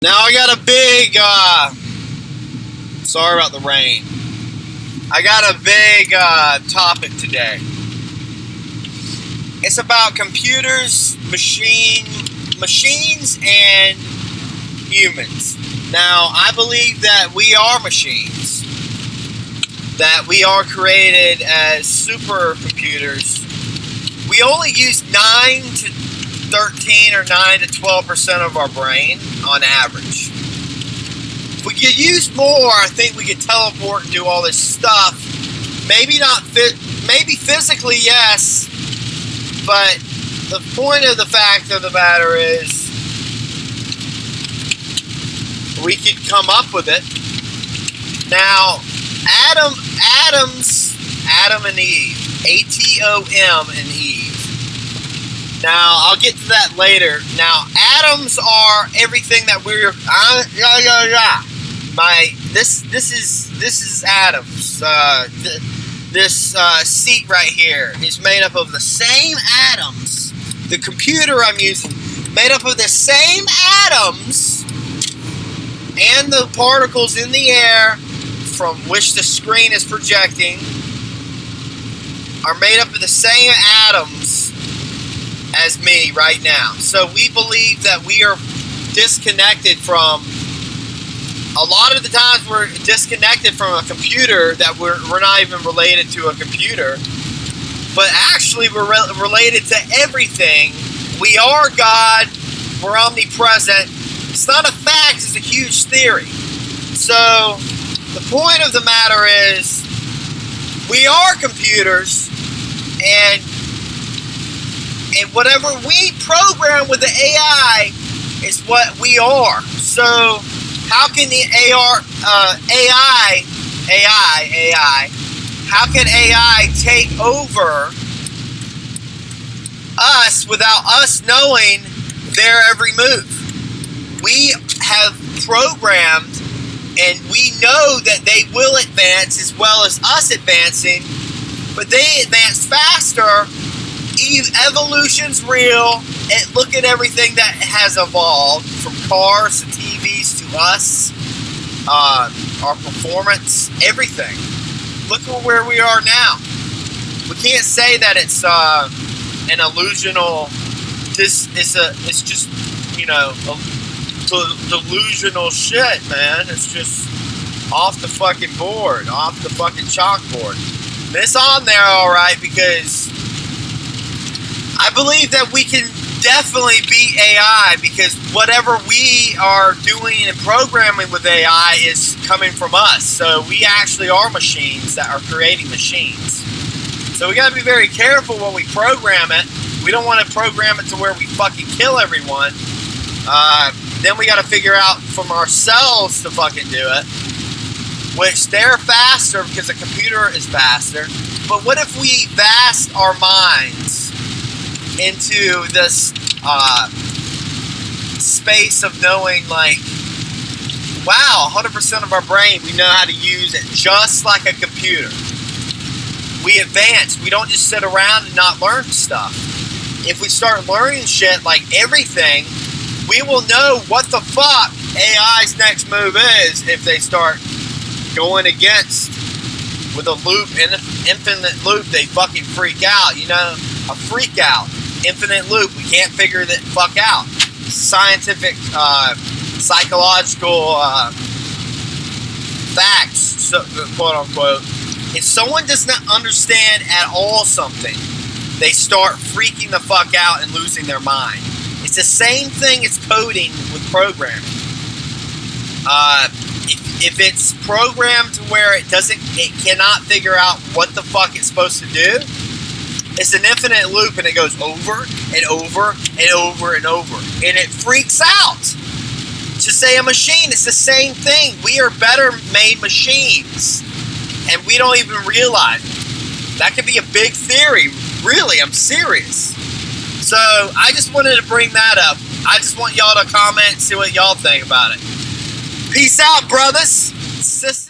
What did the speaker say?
Now I got a big, sorry about the rain. I got a big topic today. It's about computers, machines, and humans. Now, I believe that we are machines. That we are created as supercomputers. We only use 9 to 13 or 9 to 12% of our brain on average. If we could use more, I think we could teleport and do all this stuff. Maybe not maybe physically, yes, but the point of the fact of the matter is we could come up with it. Now, Adam and Eve, Atom and Eve. Now, I'll get to that later. Now, atoms are everything that we're this is atoms. This seat right here is made up of the same atoms. The computer I'm using made up of the same atoms and the particles in the air from which the screen is projecting are made up of the same atoms as me right now. So we believe that we are disconnected from, a lot of the times we're disconnected from a computer, that we're not even related to a computer, but actually we're related to everything. We are God, we're omnipresent. It's not a fact, it's a huge theory. So the point of the matter is we are computers, and whatever we program with the AI is what we are. So how can the AI, how can AI take over us without us knowing their every move? We have programmed, and we know that they will advance as well as us advancing, but they advance faster. Evolution's real, and look at everything that has evolved, from cars to TVs to us, our performance, everything. Look at where we are now. We can't say that it's an illusional. It's just, you know, delusional shit, man. It's just off the fucking board, off the fucking chalkboard. And it's on there, all right, because I believe that we can definitely beat AI, because whatever we are doing and programming with AI is coming from us. So we actually are machines that are creating machines. So we got to be very careful when we program it. We don't want to program it to where we fucking kill everyone. Then we got to figure out from ourselves to fucking do it, which they're faster because the computer is faster. But what if we vast our minds into this space of knowing, like, wow, 100% of our brain, we know how to use it just like a computer. We advance. We don't just sit around and not learn stuff. If we start learning shit like everything, we will know what the fuck AI's next move is if they start going against with a loop, infinite loop. They fucking freak out, you know, a freak out. Infinite loop, we can't figure that fuck out. Scientific, psychological facts, so, quote unquote. If someone does not understand at all something, they start freaking the fuck out and losing their mind. It's the same thing as coding with programming. If it's programmed to where it cannot figure out what the fuck it's supposed to do, it's an infinite loop, and it goes over and over and over and over, and it freaks out. To say a machine, it's the same thing. We are better made machines, and we don't even realize it. That could be a big theory. Really, I'm serious. So I just wanted to bring that up. I just want y'all to comment and see what y'all think about it. Peace out, brothers, sisters.